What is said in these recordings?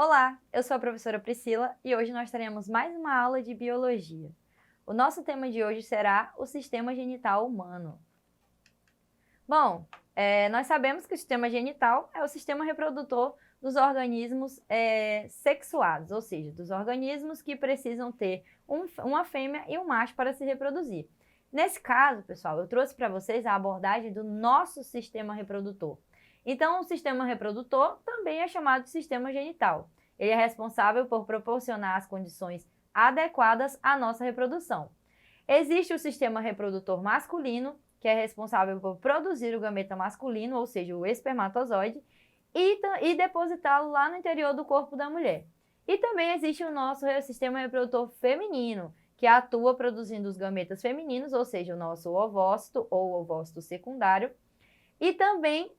Olá, eu sou a professora Priscila e hoje nós teremos mais uma aula de biologia. O nosso tema de hoje será o sistema genital humano. Bom, nós sabemos que o sistema genital é o sistema reprodutor dos organismos sexuados, ou seja, dos organismos que precisam ter uma fêmea e um macho para se reproduzir. Nesse caso, pessoal, eu trouxe para vocês a abordagem do nosso sistema reprodutor. Então, o sistema reprodutor também é chamado de sistema genital. Ele é responsável por proporcionar as condições adequadas à nossa reprodução. Existe o sistema reprodutor masculino, que é responsável por produzir o gameta masculino, ou seja, o espermatozoide, e depositá-lo lá no interior do corpo da mulher. E também existe o nosso sistema reprodutor feminino, que atua produzindo os gametas femininos, ou seja, o nosso ovócito ou ovócito secundário, e também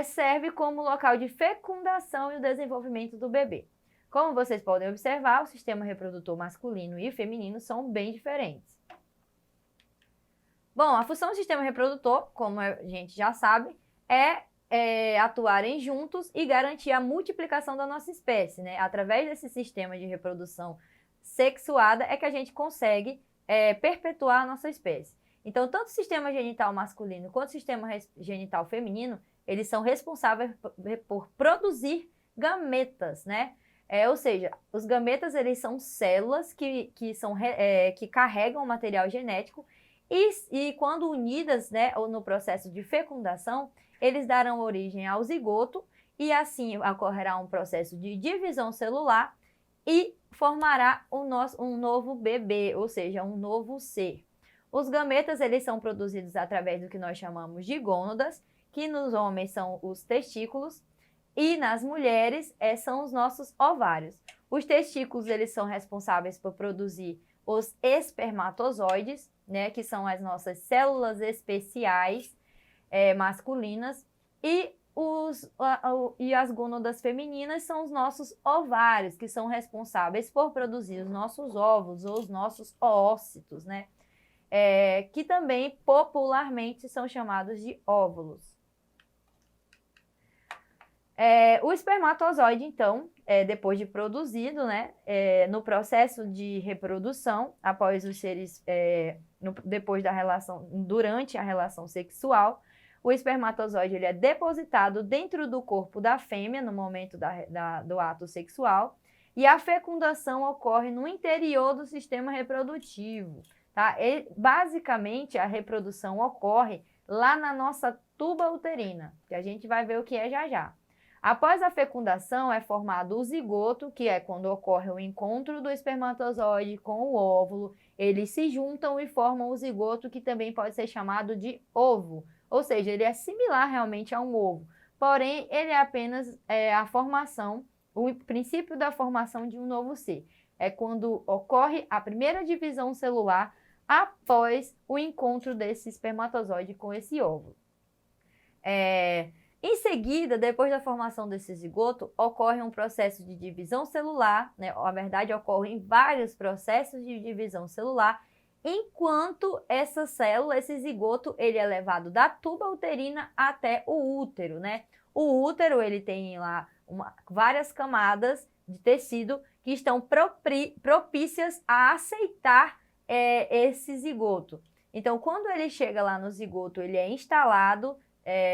serve como local de fecundação e o desenvolvimento do bebê. Como vocês podem observar, o sistema reprodutor masculino e feminino são bem diferentes. Bom, a função do sistema reprodutor, como a gente já sabe, é atuarem juntos e garantir a multiplicação da nossa espécie, né? Através desse sistema de reprodução sexuada é que a gente consegue perpetuar a nossa espécie. Então, tanto o sistema genital masculino quanto o sistema genital feminino, eles são responsáveis por produzir gametas, né? Ou seja, os gametas, eles são células que carregam o material genético e quando unidas, né, ou no processo de fecundação, eles darão origem ao zigoto e assim ocorrerá um processo de divisão celular e formará um novo bebê, ou seja, um novo ser. Os gametas, eles são produzidos através do que nós chamamos de gônadas, que nos homens são os testículos e nas mulheres são os nossos ovários. Os testículos, eles são responsáveis por produzir os espermatozoides, né, que são as nossas células especiais masculinas, e as gônadas femininas são os nossos ovários, que são responsáveis por produzir os nossos óvulos ou os nossos oócitos, né, que também popularmente são chamados de óvulos. O espermatozoide, então, depois de produzido, né, no processo de reprodução, após os seres, depois da relação, durante a relação sexual, o espermatozoide ele é depositado dentro do corpo da fêmea no momento do ato sexual e a fecundação ocorre no interior do sistema reprodutivo, tá? Basicamente, a reprodução ocorre lá na nossa tuba uterina, que a gente vai ver o que é já já. Após a fecundação, é formado o zigoto, que é quando ocorre o encontro do espermatozoide com o óvulo. Eles se juntam e formam o zigoto, que também pode ser chamado de ovo. Ou seja, ele é similar realmente a um ovo. Porém, ele é apenas a formação, o princípio da formação de um novo ser. É quando ocorre a primeira divisão celular após o encontro desse espermatozoide com esse óvulo. Em seguida, depois da formação desse zigoto, ocorre um processo de divisão celular, né? Na verdade, ocorrem vários processos de divisão celular, enquanto essa célula, esse zigoto, ele é levado da tuba uterina até o útero, né? O útero, ele tem lá várias camadas de tecido que estão propícias a aceitar esse zigoto. Então, quando ele chega lá no zigoto, ele é instalado.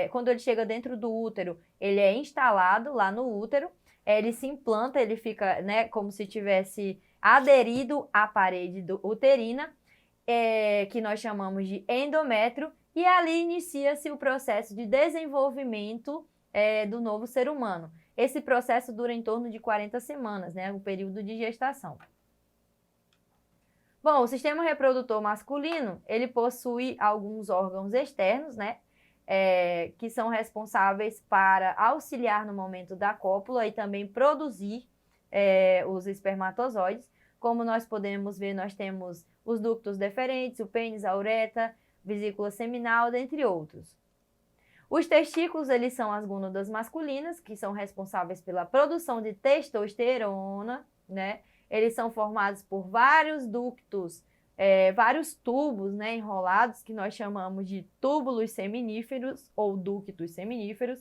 Quando ele chega dentro do útero, ele é instalado lá no útero, ele se implanta, ele fica, né, como se tivesse aderido à parede uterina, que nós chamamos de endométrio, e ali inicia-se o processo de desenvolvimento do novo ser humano. Esse processo dura em torno de 40 semanas, né, o período de gestação. Bom, o sistema reprodutor masculino, ele possui alguns órgãos externos, né, que são responsáveis para auxiliar no momento da cópula e também produzir os espermatozoides. Como nós podemos ver, nós temos os ductos deferentes, o pênis, a uretra, vesícula seminal, dentre outros. Os testículos, eles são as gônadas masculinas, que são responsáveis pela produção de testosterona, né? Eles são formados por vários ductos, vários tubos, né, enrolados, que nós chamamos de túbulos seminíferos ou ductos seminíferos,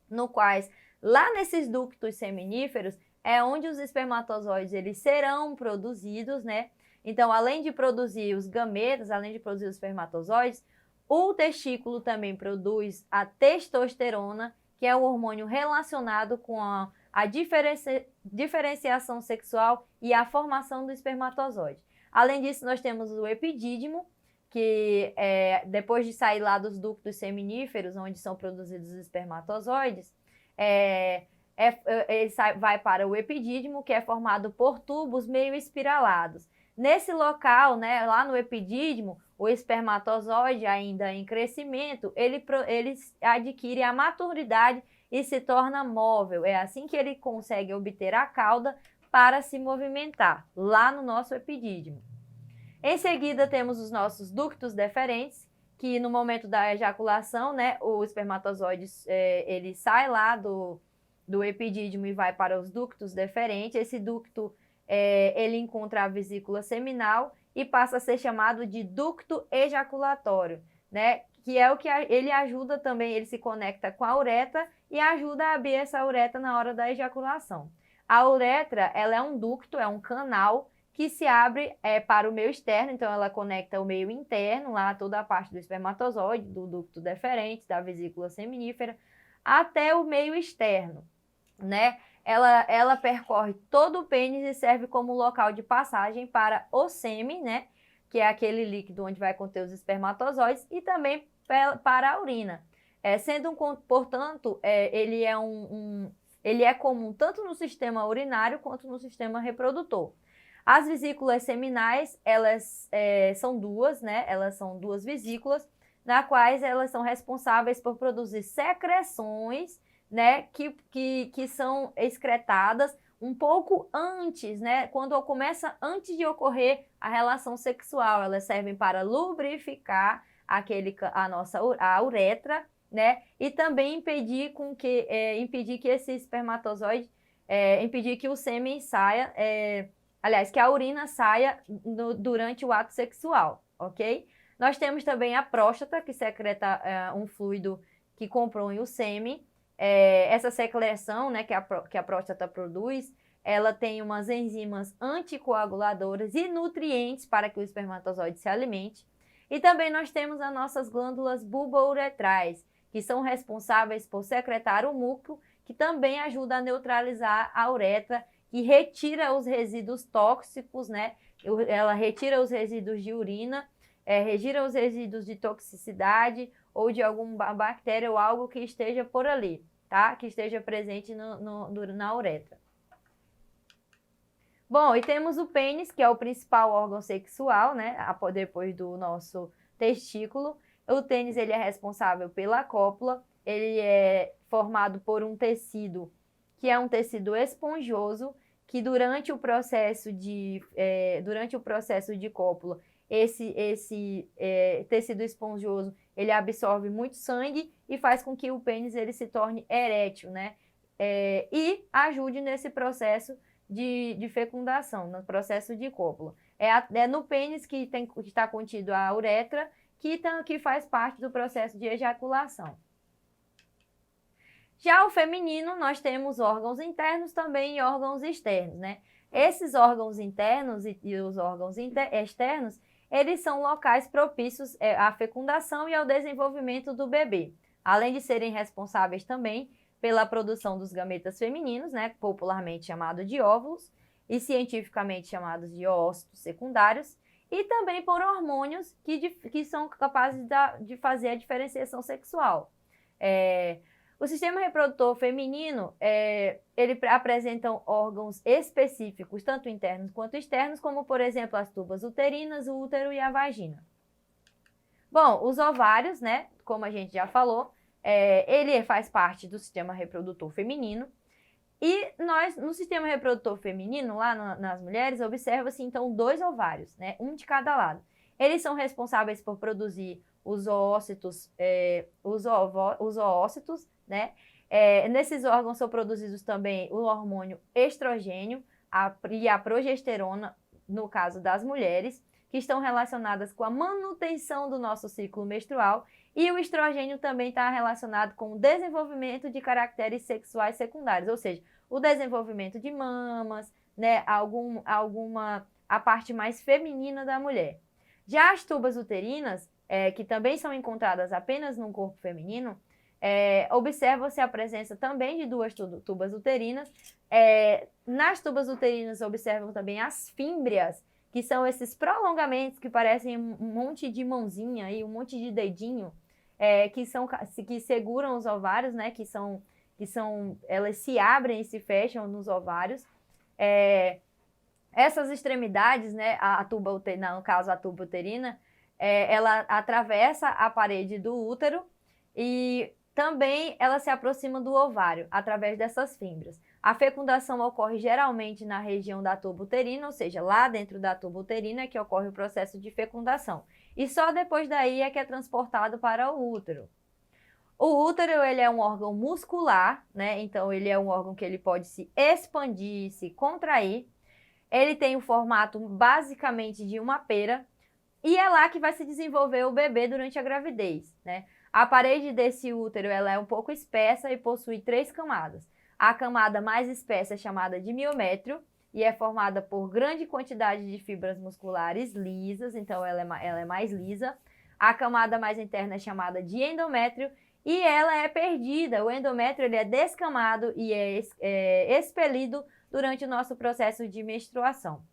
no quais, lá nesses ductos seminíferos, é onde os espermatozoides eles serão produzidos, né? Então, além de produzir os gametas, além de produzir os espermatozoides, o testículo também produz a testosterona, que é o hormônio relacionado com a diferenciação sexual e a formação do espermatozoide. Além disso, nós temos o epidídimo, que depois de sair lá dos ductos seminíferos, onde são produzidos os espermatozoides, ele vai para o epidídimo, que é formado por tubos meio espiralados. Nesse local, né, lá no epidídimo, o espermatozoide, ainda em crescimento, ele adquire a maturidade e se torna móvel. É assim que ele consegue obter a cauda para se movimentar, lá no nosso epidídimo. Em seguida, temos os nossos ductos deferentes, que no momento da ejaculação, né, o espermatozoide ele sai lá do epidídimo e vai para os ductos deferentes. Esse ducto ele encontra a vesícula seminal e passa a ser chamado de ducto ejaculatório, né? Que é o que ele ajuda também, ele se conecta com a uretra e ajuda a abrir essa uretra na hora da ejaculação. A uretra, ela é um ducto, é um canal que se abre para o meio externo, então ela conecta o meio interno, lá toda a parte do espermatozoide, do ducto deferente, da vesícula seminífera, até o meio externo, né? Ela percorre todo o pênis e serve como local de passagem para o sêmen, né? Que é aquele líquido onde vai conter os espermatozoides, e também para a urina. Portanto, ele é comum tanto no sistema urinário quanto no sistema reprodutor. As vesículas seminais, elas são duas, né? Elas são duas vesículas, na quais elas são responsáveis por produzir secreções, né, que são excretadas um pouco antes, né, quando começa antes de ocorrer a relação sexual. Elas servem para lubrificar a uretra, né, e também impedir que esse espermatozoide, impedir que o sêmen saia, que a urina saia durante o ato sexual, ok? Nós temos também a próstata, que secreta um fluido que compõe o sêmen. Essa secreção, né, que a próstata produz, ela tem umas enzimas anticoaguladoras e nutrientes para que o espermatozoide se alimente. E também nós temos as nossas glândulas bulbouretrais, que são responsáveis por secretar o muco, que também ajuda a neutralizar a uretra e retira os resíduos tóxicos, né? Ela retira os resíduos de urina, retira os resíduos de toxicidade ou de alguma bactéria ou algo que esteja por ali, tá? Que esteja presente na uretra. Bom, e temos o pênis, que é o principal órgão sexual, né? Depois do nosso testículo. O pênis, ele é responsável pela cópula. Ele é formado por um tecido, que é um tecido esponjoso, que durante o processo de cópula, esse tecido esponjoso, ele absorve muito sangue e faz com que o pênis ele se torne erétil, né? E ajude nesse processo de fecundação, no processo de cópula. É no pênis que está contido a uretra, que faz parte do processo de ejaculação. Já o feminino, nós temos órgãos internos também e órgãos externos, né? Esses órgãos internos e os órgãos externos, eles são locais propícios à fecundação e ao desenvolvimento do bebê, além de serem responsáveis também pela produção dos gametas femininos, né, popularmente chamado de óvulos, e cientificamente chamados de oócitos secundários, e também por hormônios que são capazes de fazer a diferenciação sexual. O sistema reprodutor feminino, ele apresenta órgãos específicos, tanto internos quanto externos, como, por exemplo, as tubas uterinas, o útero e a vagina. Bom, os ovários, né, como a gente já falou, ele faz parte do sistema reprodutor feminino. E no sistema reprodutor feminino, lá nas mulheres, observa-se, então, 2 ovários, né, um de cada lado. Eles são responsáveis por produzir os oócitos, né? Nesses órgãos são produzidos também o hormônio estrogênio e a progesterona, no caso das mulheres, que estão relacionadas com a manutenção do nosso ciclo menstrual E o estrogênio também está relacionado com o desenvolvimento de caracteres sexuais secundários, ou seja, o desenvolvimento de mamas, né, a parte mais feminina da mulher. Já as tubas uterinas, que também são encontradas apenas no corpo feminino, observa-se a presença também de duas tubas uterinas. Nas tubas uterinas observam também as fímbrias, que são esses prolongamentos que parecem um monte de mãozinha e um monte de dedinho, que seguram os ovários, né? Elas se abrem e se fecham nos ovários. Essas extremidades, né? No caso a tuba uterina, ela atravessa a parede do útero e também ela se aproxima do ovário através dessas fímbrias. A fecundação ocorre geralmente na região da tuba uterina, ou seja, lá dentro da tuba uterina é que ocorre o processo de fecundação. E só depois daí é que é transportado para o útero. O útero, ele é um órgão muscular, né? Então, ele é um órgão que ele pode se expandir, se contrair. Ele tem o formato basicamente de uma pera e é lá que vai se desenvolver o bebê durante a gravidez, né? A parede desse útero, ela é um pouco espessa e possui 3 camadas. A camada mais espessa é chamada de miométrio e é formada por grande quantidade de fibras musculares lisas, então ela é mais lisa. A camada mais interna é chamada de endométrio e ela é perdida. O endométrio ele é descamado e é expelido durante o nosso processo de menstruação.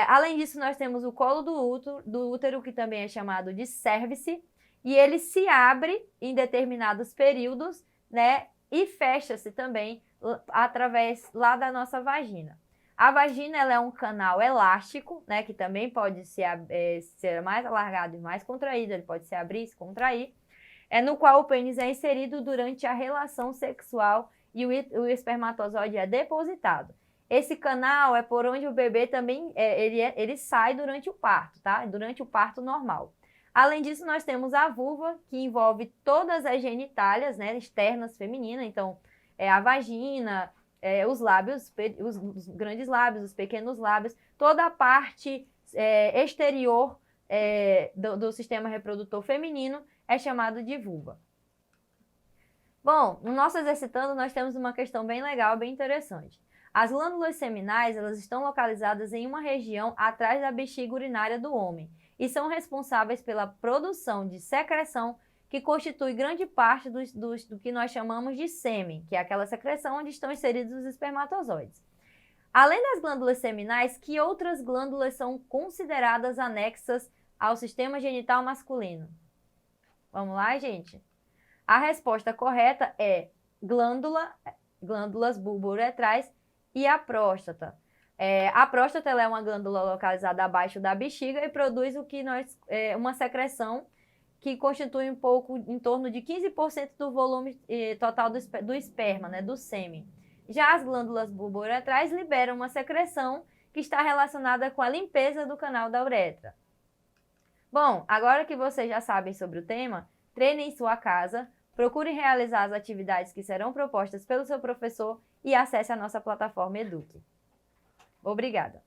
Além disso, nós temos o colo do útero, que também é chamado de cérvice, e ele se abre em determinados períodos, né, e fecha-se também através lá da nossa vagina. A vagina ela é um canal elástico, né, que também pode ser mais alargado e mais contraído, ele pode se abrir e se contrair, no qual o pênis é inserido durante a relação sexual e o espermatozoide é depositado. Esse canal é por onde o bebê também ele sai durante o parto, tá? Durante o parto normal. Além disso, nós temos a vulva, que envolve todas as genitálias, né, externas femininas, então a vagina, os lábios, os grandes lábios, os pequenos lábios, toda a parte exterior do sistema reprodutor feminino é chamado de vulva. Bom, no nosso exercitando, nós temos uma questão bem legal, bem interessante. As glândulas seminais, elas estão localizadas em uma região atrás da bexiga urinária do homem e são responsáveis pela produção de secreção que constitui grande parte do que nós chamamos de sêmen, que é aquela secreção onde estão inseridos os espermatozoides. Além das glândulas seminais, que outras glândulas são consideradas anexas ao sistema genital masculino? Vamos lá, gente? A resposta correta é glândulas bulbouretrais e a próstata. A próstata ela é uma glândula localizada abaixo da bexiga e produz uma secreção que constitui um pouco, em torno de 15% do volume total do esperma, né, do sêmen. Já as glândulas bulbouretrais liberam uma secreção que está relacionada com a limpeza do canal da uretra. Bom, agora que vocês já sabem sobre o tema, treinem em sua casa, procure realizar as atividades que serão propostas pelo seu professor e acesse a nossa plataforma Eduque. Obrigada!